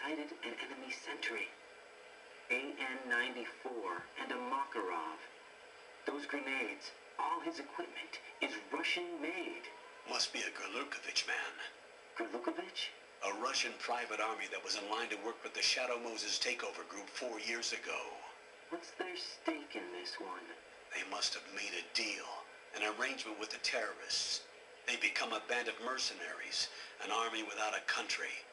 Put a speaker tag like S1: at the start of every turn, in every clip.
S1: sighted an enemy sentry. AN-94 and a Makarov. Those grenades, all his equipment, is Russian-made.
S2: Must be a Gerlukovich man.
S1: Gerlukovich?
S2: A Russian private army that was in line to work with the Shadow Moses takeover group 4 years ago.
S1: What's their stake in this one?
S2: They must have made a deal, an arrangement with the terrorists. They become a band of mercenaries, an army without a country.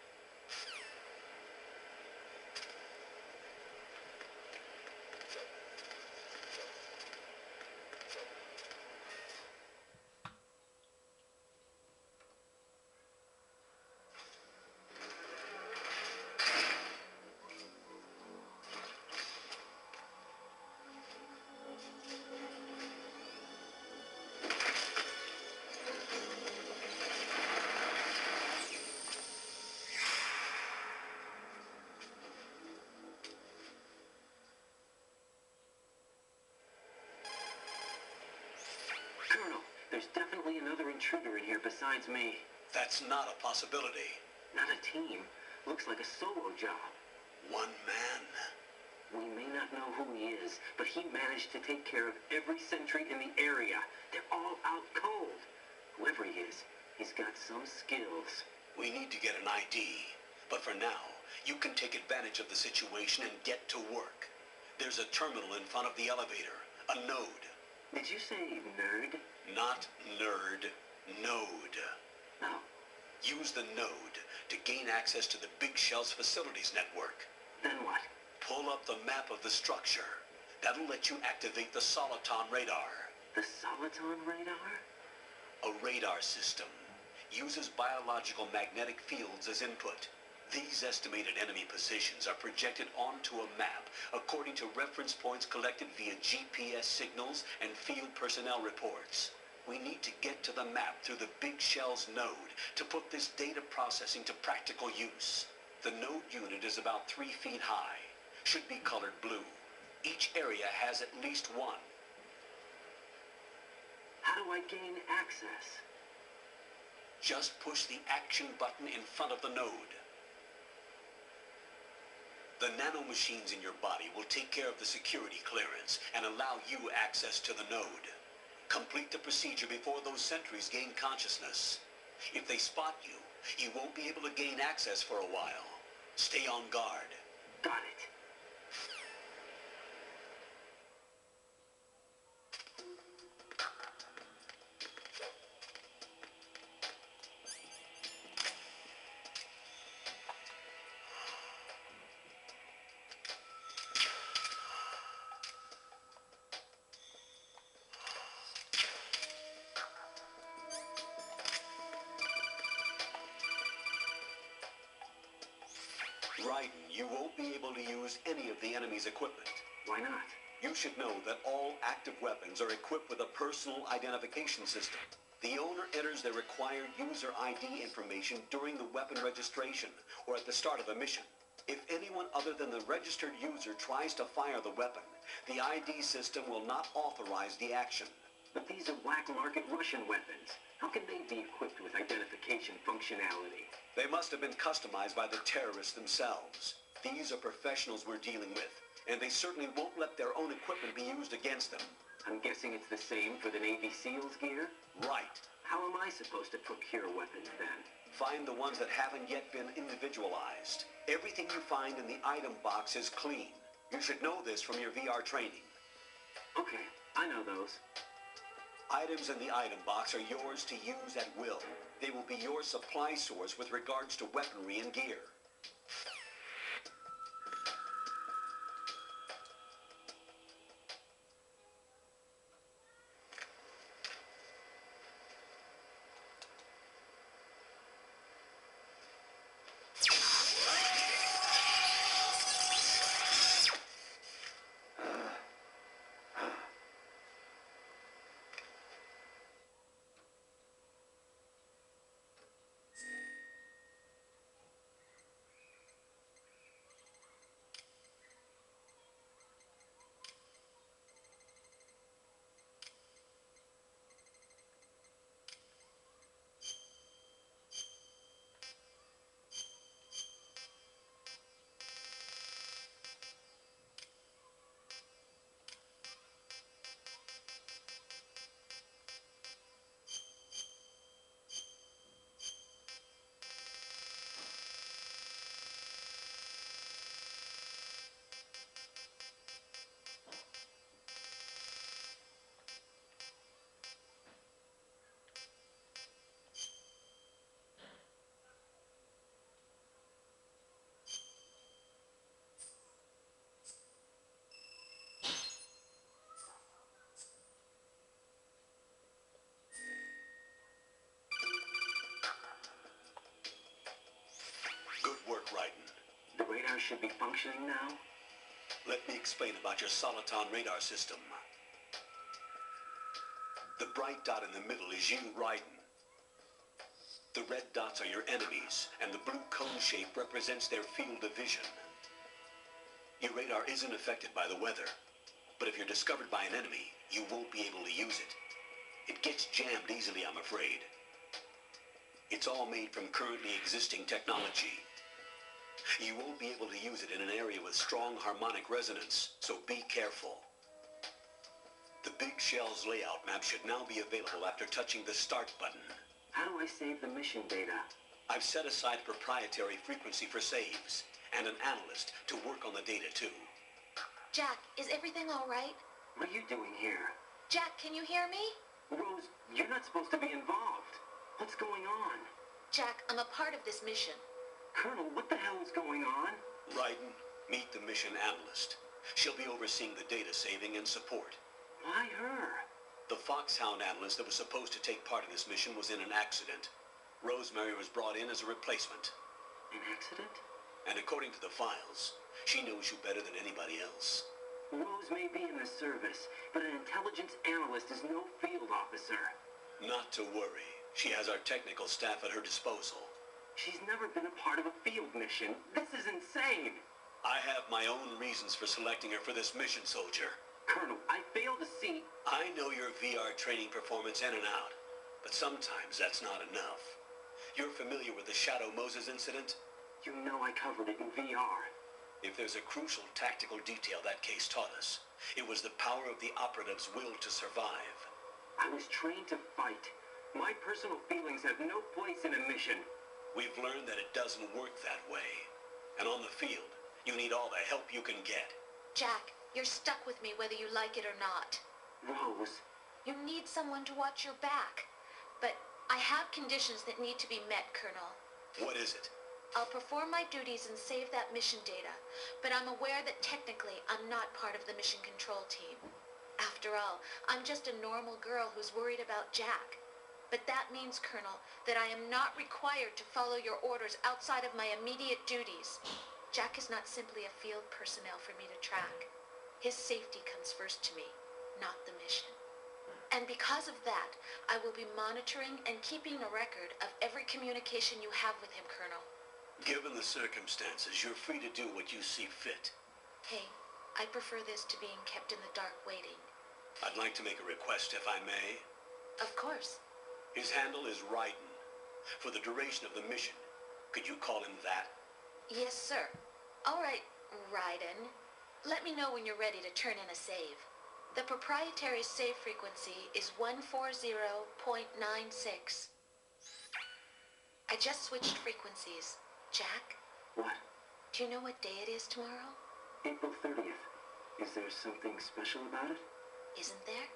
S1: There's definitely another intruder in here besides me.
S2: That's not a possibility.
S1: Not a team. Looks like a solo job.
S2: One man.
S1: We may not know who he is, but he managed to take care of every sentry in the area. They're all out cold. Whoever he is, he's got some skills.
S2: We need to get an ID. But for now, you can take advantage of the situation and get to work. There's a terminal in front of the elevator. A node.
S1: Did you say nerd?
S2: Not nerd. Node.
S1: Oh.
S2: Use the node to gain access to the Big Shell's facilities network.
S1: Then what?
S2: Pull up the map of the structure. That'll let you activate the Soliton radar.
S1: The Soliton radar?
S2: A radar system. Uses biological magnetic fields as input. These estimated enemy positions are projected onto a map according to reference points collected via GPS signals and field personnel reports. We need to get to the map through the Big Shell's node to put this data processing to practical use. The node unit is about 3 feet high. Should be colored blue. Each area has at least one.
S1: How do I gain access?
S2: Just push the action button in front of the node. The nanomachines in your body will take care of the security clearance and allow you access to the node. Complete the procedure before those sentries gain consciousness. If they spot you, you won't be able to gain access for a while. Stay on guard.
S1: Got it.
S2: Raiden, you won't be able to use any of the enemy's equipment.
S1: Why not?
S2: You should know that all active weapons are equipped with a personal identification system. The owner enters their required user ID information during the weapon registration or at the start of a mission. If anyone other than the registered user tries to fire the weapon, the ID system will not authorize the action.
S1: But these are black market Russian weapons. How can they be equipped with identification functionality?
S2: They must have been customized by the terrorists themselves. These are professionals we're dealing with, and they certainly won't let their own equipment be used against them.
S1: I'm guessing it's the same for the Navy SEALs gear?
S2: Right.
S1: How am I supposed to procure weapons then?
S2: Find the ones that haven't yet been individualized. Everything you find in the item box is clean. You should know this from your VR training.
S1: Okay, I know those.
S2: Items in the item box are yours to use at will. They will be your supply source with regards to weaponry and gear.
S1: should be functioning now?
S2: Let me explain about your Soliton radar system. The bright dot in the middle is you, Raiden. The red dots are your enemies, and the blue cone shape represents their field of vision. Your radar isn't affected by the weather, but if you're discovered by an enemy, you won't be able to use it. It gets jammed easily, I'm afraid. It's all made from currently existing technology. You won't be able to use it in an area with strong harmonic resonance, so be careful. The Big Shell's layout map should now be available after touching the Start button.
S1: How do I save the mission data?
S2: I've set aside a proprietary frequency for saves, and an analyst to work on the data too.
S3: Jack, is everything all right?
S1: What are you doing here?
S3: Jack, can you hear me?
S1: Rose, you're not supposed to be involved. What's going on?
S3: Jack, I'm a part of this mission.
S1: Colonel, what the hell is going on?
S2: Raiden, meet the mission analyst. She'll be overseeing the data saving and support.
S1: Why her?
S2: The Foxhound analyst that was supposed to take part in this mission was in an accident. Rosemary was brought in as a replacement.
S1: An accident?
S2: And according to the files, she knows you better than anybody else.
S1: Rose may be in the service, but an intelligence analyst is no field officer.
S2: Not to worry. She has our technical staff at her disposal.
S1: She's never been a part of a field mission. This is insane.
S2: I have my own reasons for selecting her for this mission, soldier.
S1: Colonel, I fail to see...
S2: I know your VR training performance in and out, but sometimes that's not enough. You're familiar with the Shadow Moses incident?
S1: You know I covered it in VR.
S2: If there's a crucial tactical detail that case taught us, it was the power of the operative's will to survive.
S1: I was trained to fight. My personal feelings have no place in a mission.
S2: We've learned that it doesn't work that way. And on the field, you need all the help you can get.
S3: Jack, you're stuck with me whether you like it or not.
S1: Rose.
S3: You need someone to watch your back. But I have conditions that need to be met, Colonel.
S2: What is it?
S3: I'll perform my duties and save that mission data, but I'm aware that technically I'm not part of the mission control team. After all, I'm just a normal girl who's worried about Jack. But that means, Colonel, that I am not required to follow your orders outside of my immediate duties. Jack is not simply a field personnel for me to track. His safety comes first to me, not the mission. And because of that, I will be monitoring and keeping a record of every communication you have with him, Colonel.
S2: Given the circumstances, you're free to do what you see fit.
S3: Hey, I prefer this to being kept in the dark waiting.
S2: I'd like to make a request, if I may.
S3: Of course.
S2: His handle is Raiden. For the duration of the mission, could you call him that?
S3: Yes, sir. All right, Raiden. Let me know when you're ready to turn in a save. The proprietary save frequency is 140.96. I just switched frequencies. Jack?
S1: What?
S3: Do you know what day it is tomorrow?
S1: April 30th. Is there something special about it?
S3: Isn't there?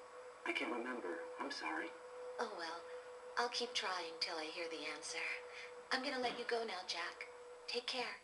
S1: I can't remember. I'm sorry.
S3: Oh well, I'll keep trying till I hear the answer. I'm gonna let you go now, Jack. Take care.